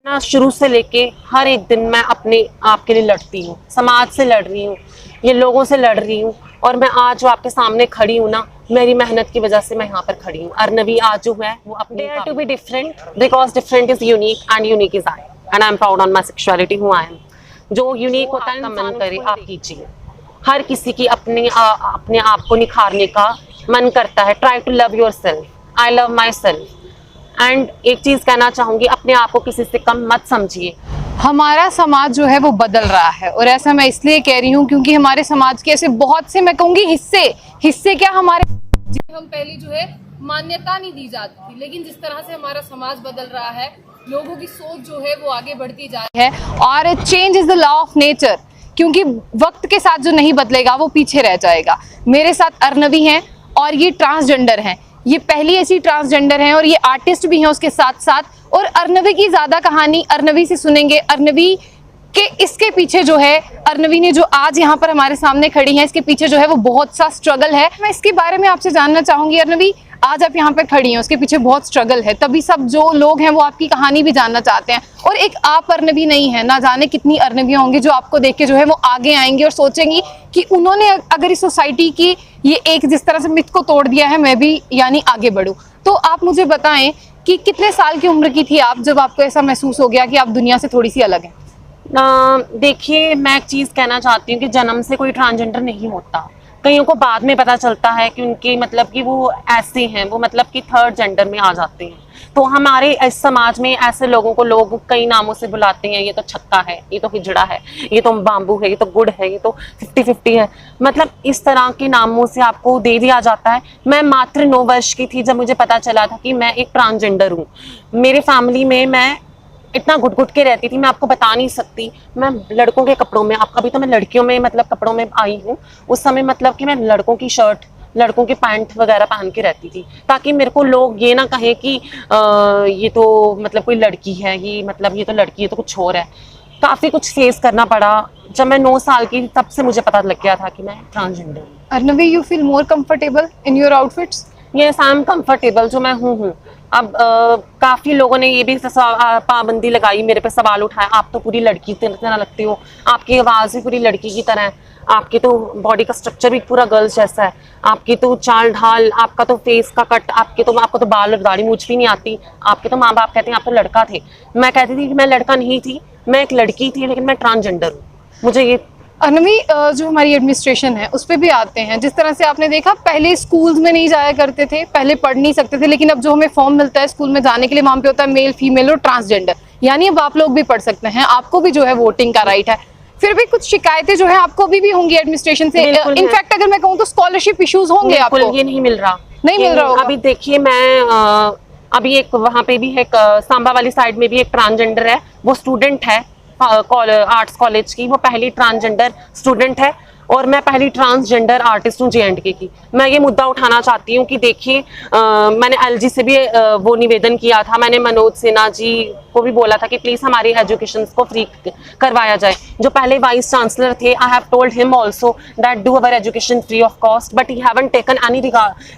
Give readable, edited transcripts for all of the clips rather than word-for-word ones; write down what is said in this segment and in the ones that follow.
ना शुरू से लेके हर एक दिन मैं अपने आप के लिए लड़ती हूँ, समाज से लड़ रही हूँ, ये लोगों से लड़ रही हूँ। और मैं आज जो आपके सामने खड़ी हूँ ना, मेरी मेहनत की वजह से मैं यहाँ पर खड़ी हूँ। अर्नवी आज जो है वो अपने to be different because different is unique and unique is I and I am proud on my sexuality who I am. जो यूनिक होता है मन करे आप कीजिए। हर किसी की अपने आप को निखारने का मन करता है। Try to love yourself. I love myself. And एक चीज कहना चाहूंगी, अपने आप को किसी से कम मत समझिए। हमारा समाज जो है वो बदल रहा है और ऐसा मैं इसलिए कह रही हूँ क्योंकि हमारे समाज के ऐसे बहुत से, मैं कहूँगी हिस्से क्या हमारे हम पहले जो है मान्यता नहीं दी जाती थी, लेकिन जिस तरह से हमारा समाज बदल रहा है, लोगों की सोच जो है वो आगे बढ़ती जा रही है और change is the law of nature. क्योंकि वक्त के साथ जो नहीं बदलेगा वो पीछे रह जाएगा। मेरे साथ अर्नवी हैं और ये ट्रांसजेंडर हैं। ये पहली ऐसी ट्रांसजेंडर हैं और ये आर्टिस्ट भी हैं उसके साथ साथ। और अर्नवी की ज्यादा कहानी अर्नवी से सुनेंगे। अर्नवी के इसके पीछे जो है, अर्नवी ने जो आज यहाँ पर हमारे सामने खड़ी है, इसके पीछे जो है वो बहुत सा स्ट्रगल है। मैं इसके बारे में आपसे जानना चाहूंगी। अर्नवी, आज आप यहाँ पर खड़ी हैं, उसके पीछे बहुत स्ट्रगल है, तभी सब जो लोग हैं वो आपकी कहानी भी जानना चाहते हैं। और एक आप अर्नवी नहीं है, ना जाने कितनी अर्नवियां होंगी जो आपको देख के जो है वो आगे आएंगी और सोचेंगी कि उन्होंने अगर इस सोसाइटी की ये एक जिस तरह से मिथ को तोड़ दिया है, मैं भी यानी आगे बढ़ूं। तो आप मुझे बताएं कि कितने साल की उम्र की थी आप जब आपको ऐसा महसूस हो गया कि आप दुनिया से थोड़ी सी अलग हैं? देखिए, मैं एक चीज कहना चाहती हूँ कि जन्म से कोई ट्रांसजेंडर नहीं होता। कईयों को बाद में पता चलता है कि उनके मतलब कि वो ऐसे हैं, वो मतलब कि थर्ड जेंडर में आ जाते हैं। तो हमारे इस समाज में ऐसे लोगों को लोग कई नामों से बुलाते हैं। ये तो छक्का है, ये तो हिजड़ा है, ये तो बाम्बू है, ये तो गुड़ है, ये तो 50-50 है। मतलब इस तरह के नामों से आपको दे दिया जाता है। मैं मात्र 9 वर्ष की थी जब मुझे पता चला था कि मैं एक ट्रांसजेंडर हूँ। मेरे फैमिली में मैं इतना घुट घुट के रहती थी, मैं आपको बता नहीं सकती। मैं लड़कों के कपड़ों में, आप कभी तो मैं लड़कियों में मतलब कपड़ों में आई हूँ। उस समय मतलब कि मैं लड़कों की शर्ट, लड़कों के पैंट वगैरह पहन के रहती थी, ताकि मेरे को लोग ये ना कहें कि ये तो मतलब कोई लड़की है, ये मतलब ये तो लड़की है, तो कुछ और है। काफी कुछ फेस करना पड़ा। जब मैं 9 साल की, तब से मुझे पता लग गया था कि मैं ट्रांसजेंडर हूँ। Arnavi, you feel more comfortable in your outfits? Yes, I am comfortable जो मैं हूँ। अब काफी लोगों ने ये भी पाबंदी लगाई, मेरे पे सवाल उठाया, आप तो पूरी लड़की की तरह लगती हो, आपकी आवाज भी पूरी लड़की की तरह है, आपकी तो बॉडी का स्ट्रक्चर भी पूरा गर्ल्स जैसा है, आपकी तो चाल ढाल, आपका तो फेस का कट, आपको तो बाल और दाढ़ी मूछ भी नहीं आती, आपके तो माँ बाप कहते हैं आप तो लड़का थे। मैं कहती थी कि मैं लड़का नहीं थी, मैं एक लड़की थी, लेकिन मैं ट्रांसजेंडर हूँ। मुझे ये अर्नवी, जो हमारी एडमिनिस्ट्रेशन है उस पर भी आते हैं। जिस तरह से आपने देखा, पहले स्कूल्स में नहीं जाया करते थे, पहले पढ़ नहीं सकते थे, लेकिन अब जो हमें फॉर्म मिलता है स्कूल में जाने के लिए, वहां पे होता है मेल, फीमेल और ट्रांसजेंडर। यानी अब आप लोग भी पढ़ सकते हैं, आपको भी जो है वोटिंग का राइट है। फिर भी कुछ शिकायतें जो है आपको भी होंगी एडमिनिस्ट्रेशन से। इनफैक्ट अगर मैं कहूँ तो स्कॉलरशिप इश्यूज होंगे आपको? ये नहीं मिल रहा, नहीं मिल रहा होगा। अभी देखिए, मैं अभी एक वहाँ पे भी है, सांबा वाली साइड में भी एक ट्रांसजेंडर है, वो स्टूडेंट है आर्ट्स कॉलेज की, वो पहली ट्रांसजेंडर स्टूडेंट है और मैं पहली ट्रांसजेंडर आर्टिस्ट हूँ J&K की। मैं ये मुद्दा उठाना चाहती हूँ कि देखिए, मैंने LG से भी वो निवेदन किया था, मैंने मनोज सिन्हा जी को भी बोला था कि प्लीज हमारी एजुकेशन को फ्री करवाया जाए। जो पहले वाइस चांसलर थे, I have told him also that do our education free of cost, but he haven't taken any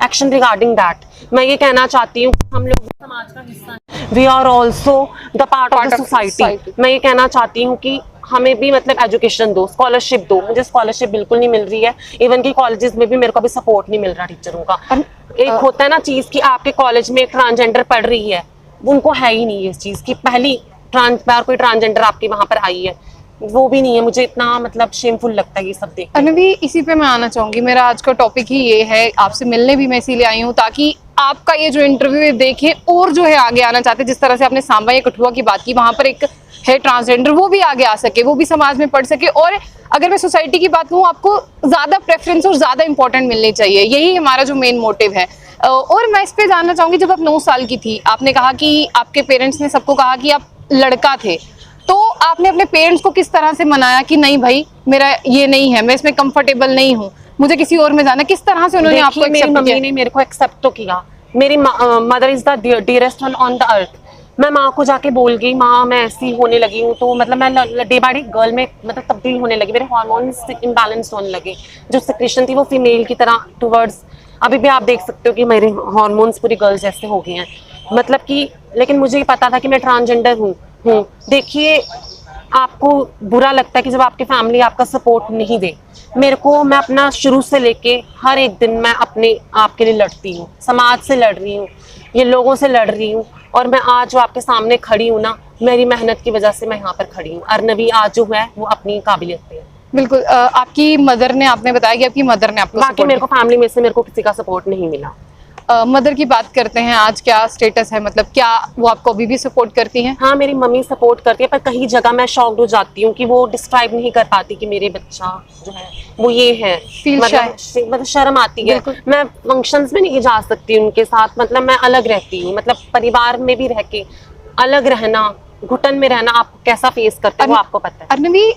action regarding that. मैं ये कहना चाहती हूँ, हम लोग समाज का हिस्सा हैं, we are also the part of the society. मैं ये कहना चाहती हूँ कि हमें भी मतलब एजुकेशन दो, स्कॉलरशिप दो। मुझे स्कॉलरशिप बिल्कुल नहीं मिल रही है, इवन की कॉलेजेस में भी मेरे को अभी सपोर्ट नहीं मिल रहा टीचरों का। एक होता है ना चीज कि आपके कॉलेज में एक ट्रांसजेंडर पढ़ रही है, उनको है ही नहीं इस चीज की। पहली बार कोई ट्रांसजेंडर आपके वहां पर आई है, वो भी नहीं है। मुझे इतना मतलब शेमफुल लगता है ये सब देख। अर्नवी, इसी पे मैं आना चाहूंगी। मेरा आज का टॉपिक ही ये है, आपसे मिलने भी मैं इसीलिए आई हूँ ताकि आपका ये जो इंटरव्यू है देखें और जो है आगे आना चाहते। जिस तरह से आपने सांबा या कठुआ की बात की, वहां पर एक है ट्रांसजेंडर, वो भी आगे आ सके, वो भी समाज में पढ़ सके। और अगर मैं सोसाइटी की बात करूँ, आपको ज्यादा प्रेफरेंस और ज्यादा इंपॉर्टेंट मिलनी चाहिए, यही हमारा जो मेन मोटिव है। और मैं इस पे जानना चाहूंगी, जब आप 9 साल की थी, आपने कहा कि आपके पेरेंट्स ने सबको कहा कि आप लड़का थे, तो आपने अपने पेरेंट्स को किस तरह से मनाया कि नहीं भाई, मेरा ये नहीं है, मैं इसमें कंफर्टेबल नहीं हूँ, मुझे किसी और में जाना? किस तरह से उन्होंने आपको मेरी मम्मी ने मेरे को एक्सेप्ट तो किया। मेरी mother is the dearest on the earth. मैं माँ को जाके बोल गई, माँ मैं ऐसी होने लगी हूँ, तो मतलब मैं डे बाय डे गर्ल में मतलब तब्दील होने लगी, मेरे हार्मोन्स इम्बैलेंस होने लगे, जो सिक्रेशन थी वो फीमेल की तरह टुवर्ड्स, अभी भी आप देख सकते हो कि मेरे हार्मोन्स पूरी गर्ल्स जैसे हो गए हैं, मतलब कि। लेकिन मुझे पता था कि मैं ट्रांसजेंडर हूँ, देखिए, आपको बुरा लगता है कि जब आपकी फैमिली आपका सपोर्ट नहीं दे। मेरे को, मैं अपना शुरू से लेके हर एक दिन मैं अपने आप के लिए लड़ती हूँ, समाज से लड़ रही हूँ, ये लोगों से लड़ रही हूँ, और मैं आज जो आपके सामने खड़ी हूँ ना, मेरी मेहनत की वजह से मैं यहाँ पर खड़ी हूँ। अर्नवी आज जो है वो अपनी काबिलियत पे है। बिल्कुल। आपकी मदर ने, आपने बताया कि आपकी मदर ने आपको बाकी मेरे को फैमिली में से मेरे को किसी का सपोर्ट नहीं मिला। मदर की बात करते हैं, आज क्या स्टेटस है, मतलब क्या वो आपको अभी भी सपोर्ट करती हैं? हाँ, मेरी मम्मी सपोर्ट करती है, पर कहीं जगह मैं शॉक्ड हो जाती हूँ कि वो डिस्क्राइब नहीं कर पाती कि मेरे बच्चा जो है वो ये है। Feel मतलब शर्म आती है। मैं फंक्शंस में नहीं जा सकती उनके साथ, मतलब मैं अलग रहती हूँ, मतलब परिवार में भी रह के अलग रहना, घुटन में रहना, आप कैसा फेस करते हो वो आपको पता है। अर्नवी,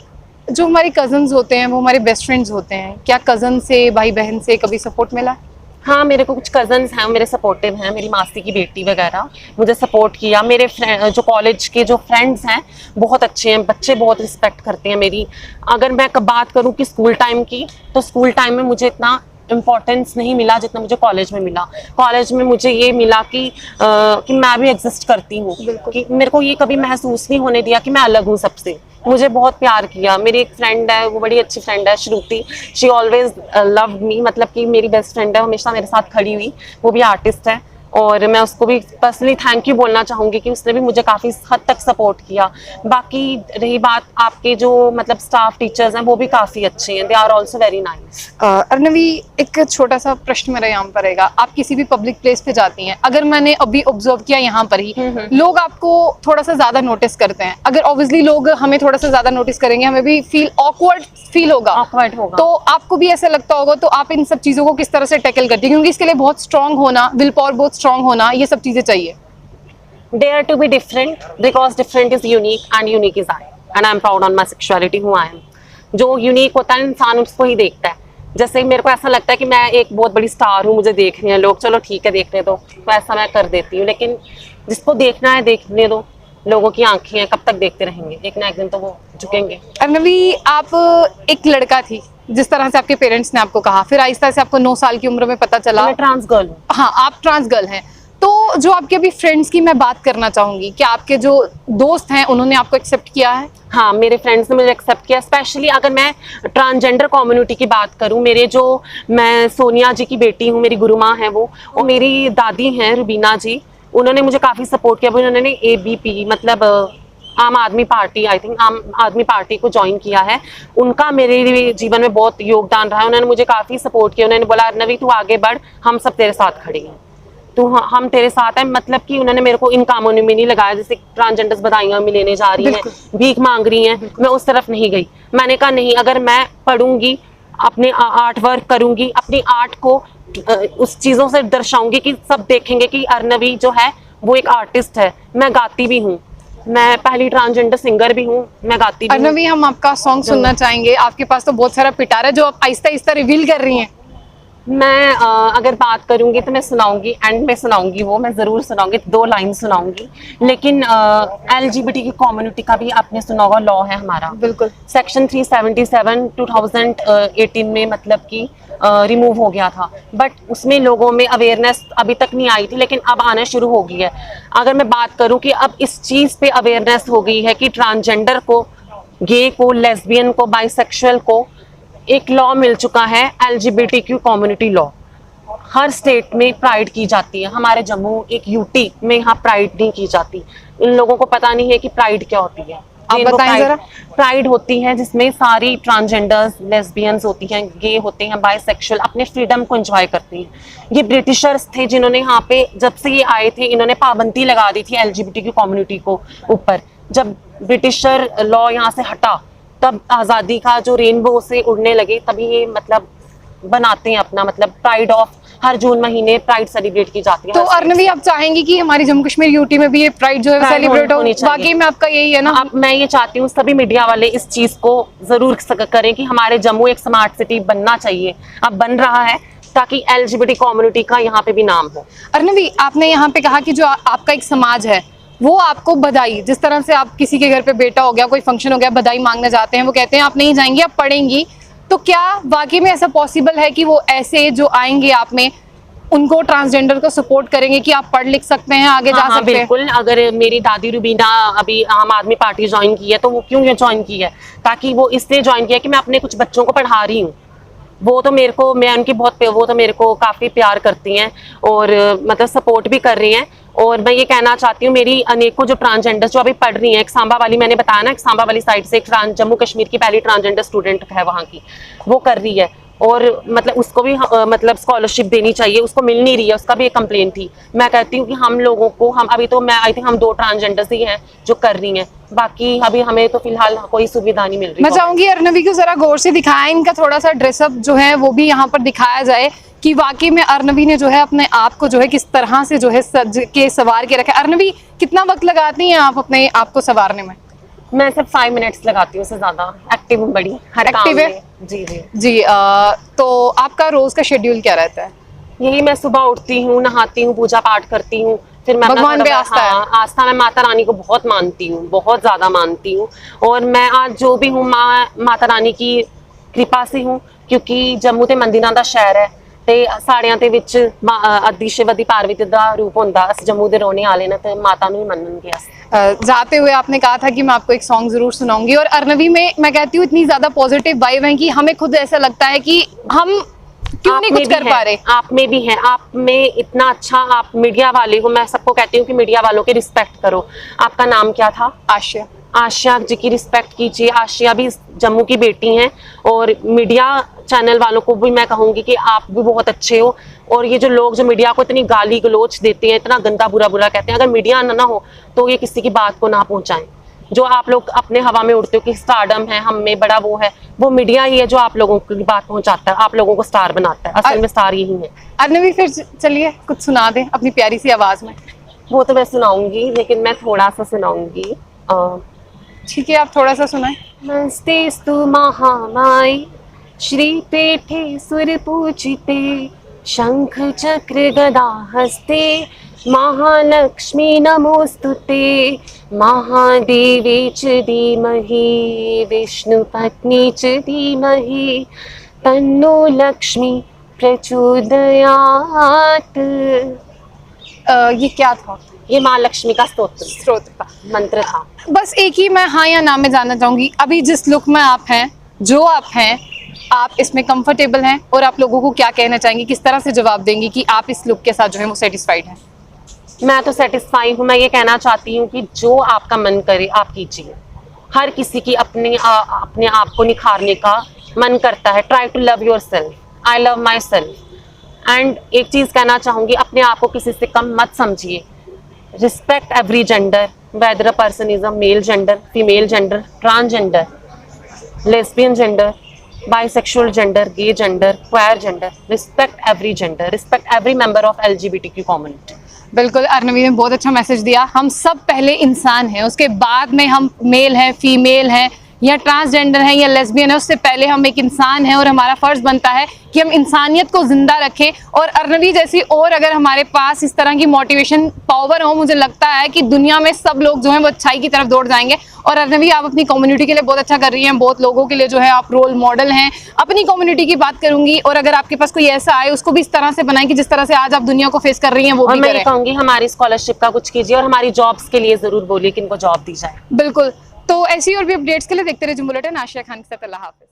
जो हमारे कजन्स होते हैं वो हमारे बेस्ट फ्रेंड्स होते हैं, क्या कजन से, भाई बहन से कभी सपोर्ट मिला? हाँ, मेरे को कुछ कजन्स हैं, मेरे सपोर्टिव हैं, मेरी मासी की बेटी वगैरह मुझे सपोर्ट किया। मेरे जो कॉलेज के जो फ्रेंड्स हैं बहुत अच्छे हैं, बच्चे बहुत रिस्पेक्ट करते हैं मेरी। अगर मैं बात करूँ कि स्कूल टाइम की, तो स्कूल टाइम में मुझे इतना इम्पोर्टेंस नहीं मिला जितना मुझे कॉलेज में मिला। कॉलेज में मुझे ये मिला कि मैं भी एग्जिस्ट करती हूँ, कि मेरे को ये कभी महसूस नहीं होने दिया कि मैं अलग हूँ सबसे। मुझे बहुत प्यार किया। मेरी एक फ्रेंड है, वो बड़ी अच्छी फ्रेंड है, श्रुति, शी ऑलवेज लव्ड मी, मतलब कि मेरी बेस्ट फ्रेंड है, हमेशा मेरे साथ खड़ी हुई। वो भी आर्टिस्ट है, और मैं उसको भी पर्सनली थैंक यू बोलना चाहूँगी कि उसने भी मुझे काफ़ी हद तक सपोर्ट किया। बाकी रही बात आपके जो मतलब स्टाफ टीचर्स हैं, वो भी काफ़ी अच्छे हैं, they are also very nice. Arnavi, एक छोटा सा प्रश्न मेरा यहाँ पर रहेगा, आप किसी भी पब्लिक प्लेस पे जाती हैं, अगर मैंने अभी ऑब्जर्व किया यहाँ पर ही, लोग आपको थोड़ा सा ज्यादा नोटिस करते हैं। अगर ऑब्वियसली लोग हमें थोड़ा सा ज्यादा नोटिस करेंगे, हमें भी ऑकवर्ड फील होगा। तो आपको भी ऐसा लगता होगा, तो आप इन सब चीजों को किस तरह से टैकल करती है? क्योंकि इसके लिए बहुत स्ट्रांग होना, विल पावर बहुत स्ट्रांग होना, ये सब चीजें चाहिए। Dare to be different because different is unique and unique is I, and I'm proud on my sexuality who I am। जो यूनिक होता है इंसान उसको ही देखता है। जैसे मेरे को ऐसा लगता है कि मैं एक बहुत बड़ी स्टार हूँ, मुझे देख रहे हैं लोग, चलो ठीक है देखने दो, तो ऐसा मैं कर देती हूँ। लेकिन जिसको देखना है देखने दो, लोगों की आंखें हैं, कब तक देखते रहेंगे, एक ना एक दिन तो वो झुकेंगे। अर्नवी, आप एक लड़का थी, जिस तरह से आपके पेरेंट्स ने आपको कहा, फिर आहिस्ता से आपको 9 साल की उम्र में पता चला मैं ट्रांस गर्ल हूँ। हाँ, आप ट्रांस गर्ल हैं। तो जो आपके अभी फ्रेंड्स की मैं बात करना चाहूंगी, क्या आपके जो दोस्त हैं उन्होंने आपको एक्सेप्ट किया है? हाँ, मेरे फ्रेंड्स ने मुझे एक्सेप्ट किया। स्पेशली अगर मैं ट्रांसजेंडर कम्युनिटी की बात करूँ, मैं सोनिया जी की बेटी हूँ, मेरी गुरु माँ है वो, और मेरी दादी हैं रुबीना जी, उन्होंने मुझे काफ़ी सपोर्ट किया। उन्होंने ABP मतलब आम आदमी पार्टी, आई थिंक आम आदमी पार्टी को ज्वाइन किया है। उनका मेरे जीवन में बहुत योगदान रहा है, उन्होंने मुझे काफ़ी सपोर्ट किया। उन्होंने बोला अर्नवी तू आगे बढ़, हम सब तेरे साथ खड़े हैं, तो हम तेरे साथ हैं। मतलब कि उन्होंने मेरे को इन कामों में नहीं लगाया, जैसे ट्रांसजेंडर्स बधाइयाँ में लेने जा रही हैं, भीख मांग रही हैं, मैं उस तरफ नहीं गई। मैंने कहा नहीं, अगर मैं पढ़ूंगी, अपने आर्ट वर्क करूंगी, अपनी आर्ट को उस चीज़ों से दर्शाऊंगी कि सब देखेंगे कि अर्नवी जो है वो एक आर्टिस्ट है। मैं गाती भी हूँ, मैं पहली ट्रांसजेंडर सिंगर भी हूँ, मैं गाती भी हूँ। अर्नवी, हम आपका सॉन्ग सुनना चाहेंगे। आपके पास तो बहुत सारा पिटारा है जो आप आहिस्ता आहिस्ता रिवील कर रही हैं। मैं अगर बात करूंगी तो मैं सुनाऊंगी, एंड में सुनाऊंगी, वो मैं जरूर सुनाऊंगी, 2 लाइन सुनाऊंगी। लेकिन LGBT की कम्युनिटी का भी आपने सुना होगा, लॉ है हमारा, बिल्कुल, सेक्शन 377 2018 में मतलब कि रिमूव हो गया था, बट उसमें लोगों में अवेयरनेस अभी तक नहीं आई थी, लेकिन अब आना शुरू हो गई है। अगर मैं बात करूं कि अब इस चीज़ पे अवेयरनेस हो गई है कि ट्रांसजेंडर को, गे को, लेस्बियन को, बाइसेक्सुअल को एक लॉ मिल चुका है, LGBTQ कम्युनिटी लॉ। हर स्टेट में प्राइड की जाती है, हमारे जम्मू एक UT में यहाँ प्राइड नहीं की जाती। इन लोगों को पता नहीं है कि प्राइड क्या होती है। आप बताएं जरा। प्राइड होती है जिसमें सारी ट्रांसजेंडर्स, लेस्बियंस होती हैं, गे होते हैं, बाइसेक्सुअल अपने फ्रीडम को एंजॉय करती हैं। ये ब्रिटिशर्स थे जिन्होंने यहाँ पे, जब से ये आए थे, इन्होंने पाबंदी लगा दी थी LGBTQ कम्युनिटी को ऊपर। जब ब्रिटिशर लॉ यहाँ से हटा, तब आज़ादी का जो रेनबो से उड़ने लगे, तभी ये मतलब बनाते हैं अपना, मतलब प्राइड ऑफ, हर जून महीने प्राइड सेलिब्रेट की जाती है। तो अर्नवी, आप चाहेंगी कि हमारी जम्मू कश्मीर UT में भी ये प्राइड जो है सेलिब्रेट हो? बाकी में आपका यही है ना? अब मैं ये चाहती हूँ सभी मीडिया वाले इस चीज को जरूर करें कि हमारे जम्मू एक स्मार्ट सिटी बनना चाहिए, अब बन रहा है, ताकि LGBT कम्युनिटी का यहाँ पे भी नाम हो। अर्नवी, आपने यहाँ पे कहा कि जो आपका एक समाज है वो आपको बधाई, जिस तरह से आप किसी के घर पे बेटा हो गया, कोई फंक्शन हो गया, बधाई मांगने जाते हैं, वो कहते हैं आप नहीं जाएंगी, आप पढ़ेंगी, तो क्या वाकई में ऐसा पॉसिबल है कि वो ऐसे जो आएंगे आप में उनको ट्रांसजेंडर को सपोर्ट करेंगे कि आप पढ़ लिख सकते हैं, आगे जा हाँ, सकते हैं? बिल्कुल। अगर मेरी दादी रुबीना अभी आम आदमी पार्टी ज्वाइन की है तो वो क्यों ज्वाइन की है? ताकि वो इसलिए ज्वाइन किया कि मैं अपने कुछ बच्चों को पढ़ा रही हूँ। वो तो मेरे को, मैं उनकी बहुत, वो तो मेरे को काफ़ी प्यार करती हैं और मतलब सपोर्ट भी कर रही हैं। और मैं ये कहना चाहती हूँ, मेरी अनेकों जो ट्रांसजेंडर जो अभी पढ़ रही हैं, एक सांबा वाली, मैंने बताया ना, एक सांबा वाली साइड से एक जम्मू कश्मीर की पहली ट्रांसजेंडर स्टूडेंट है वहाँ की, वो कर रही है। और मतलब उसको भी मतलब स्कॉलरशिप देनी चाहिए, उसको मिल नहीं रही है, उसका भी एक कंप्लेंट थी। मैं कहती हूँ कि हम लोगों को, हम अभी तो मैं आई थिंक हम 2 ट्रांसजेंडर्स ही हैं जो कर रही हैं, बाकी अभी हमें तो फिलहाल कोई सुविधा नहीं मिल रही। मैं चाहूंगी अर्नवी को जरा गौर से दिखाएं, इनका थोड़ा सा ड्रेसअप जो है वो भी यहाँ पर दिखाया जाए कि वाकई में अर्नवी ने जो है अपने आप को जो है किस तरह से जो है सज के सवार के रखा है। अर्नवी, कितना वक्त लगाती हैं आप अपने आप को संवारने में? मैं सिर्फ 5 मिनट्स लगाती हूँ, उससे ज्यादा एक्टिव हूँ, बड़ी हर काम एक्टिव है? में। जी जी जी। तो आपका रोज का शेड्यूल क्या रहता है? यही, मैं सुबह उठती हूँ, नहाती हूँ, पूजा पाठ करती हूँ, फिर मैं अपना भगवान पे थोड़ा- आस्था है? हाँ, आस्था, मैं माता रानी को बहुत मानती हूँ, बहुत ज्यादा मानती हूँ। और मैं आज जो भी हूँ माता रानी की कृपा से हूँ, क्योंकि जम्मू ते मंदिरां दा शहर है ते साड़ियां ते विच अद्धी शिव अद्धी पार्वती दा रूप होंदा। अस जम्मू दे रोने आले ना ते माता नूं ही मनणगे अस। जाते हुए आपने कहा था कि मैं आपको एक सॉन्ग जरूर सुनाऊंगी, और अर्नवी में मैं कहती हूँ इतनी ज्यादा पॉजिटिव वाइब है कि हमें खुद ऐसा लगता है कि हम क्यों नहीं कुछ कर पा रहे। आप में भी है, आप में इतना अच्छा, आप मीडिया वाले हो। मैं सबको कहती हूँ कि मीडिया वालों की रिस्पेक्ट करो। आपका नाम क्या था? आशिया। आशिया जी की रिस्पेक्ट कीजिए। आशिया भी जम्मू की बेटी हैं। और मीडिया चैनल वालों को भी मैं कहूंगी कि आप भी बहुत अच्छे हो। और ये जो लोग जो मीडिया को इतनी गाली गलोच देते हैं, इतना गंदा बुरा बुरा कहते हैं, अगर मीडिया ना हो तो ये किसी की बात को ना पहुंचाएं। जो आप लोग अपने हवा में उड़ते हो कि स्टारडम है, हम में बड़ा वो है, वो मीडिया ही है जो आप लोगों की बात पहुंचाता है, आप लोगों को स्टार बनाता है। असल में स्टार यही है। अर्नवी, फिर चलिए कुछ सुना दें अपनी प्यारी सी आवाज में। वो तो मैं सुनाऊंगी, लेकिन मैं थोड़ा सा सुनाऊंगी। ठीक है, आप थोड़ा सा सुनाएं। नमस्तेस्तु महामाई श्रीपीठे सुरपूजिते शंख चक्र गदा हस्ते महालक्ष्मी नमोस्तुते महादेवी च धीमहि विष्णुपत्नी च धीमहि तन्नो लक्ष्मी प्रचोदयात्। ये क्या था? ये माँ लक्ष्मी का स्रोत का मंत्र था। बस एक ही मैं हाँ या ना में जानना चाहूंगी, अभी जिस लुक में आप हैं, जो आप हैं, आप इसमें कंफर्टेबल हैं? और आप लोगों को क्या कहना चाहेंगी, किस तरह से जवाब देंगी कि आप इस लुक के साथ जो है वो सेटिस्फाइड हैं? मैं तो सेटिस्फाई हूँ। मैं ये कहना चाहती हूँ कि जो आपका मन करे आप कीजिए। हर किसी की अपने आप को निखारने का मन करता है। Try to love yourself. I love myself. And एक चीज़ कहना चाहूँगी, अपने आप को किसी से कम मत समझिए। Respect every gender, weather a person is a male gender, female gender, transgender, lesbian gender, bisexual gender, gay gender, queer gender. Respect every gender. Respect every member of LGBTQ community. बिल्कुल, अर्नवी ने बहुत अच्छा मैसेज दिया। हम सब पहले इंसान हैं, उसके बाद में हम मेल हैं, फीमेल हैं, या ट्रांसजेंडर हैं, या लेस्बियन है, उससे पहले हम एक इंसान हैं। और हमारा फर्ज बनता है कि हम इंसानियत को जिंदा रखें। और अर्नवी जैसी और अगर हमारे पास इस तरह की मोटिवेशन पावर हो, मुझे लगता है कि दुनिया में सब लोग जो हैं वो अच्छाई की तरफ दौड़ जाएंगे। और अर्नवी, आप अपनी कम्युनिटी के लिए बहुत अच्छा कर रही हैं, बहुत लोगों के लिए जो है आप रोल मॉडल हैं। अपनी कम्युनिटी की बात करूंगी, और अगर आपके पास कोई ऐसा आए उसको भी इस तरह से बनाएं कि जिस तरह से आज आप दुनिया को फेस कर रही हैं वो और भी मैं करें। ये कहूंगी, हमारी स्कॉलरशिप का कुछ कीजिए और हमारी जॉब्स के लिए जरूर बोलिए कि इनको जॉब दी जाए। बिल्कुल। तो ऐसी और भी अपडेट्स के लिए देखते रहिए बुलेटिन। आशिया खान के साथ, अल्लाह हाफिज।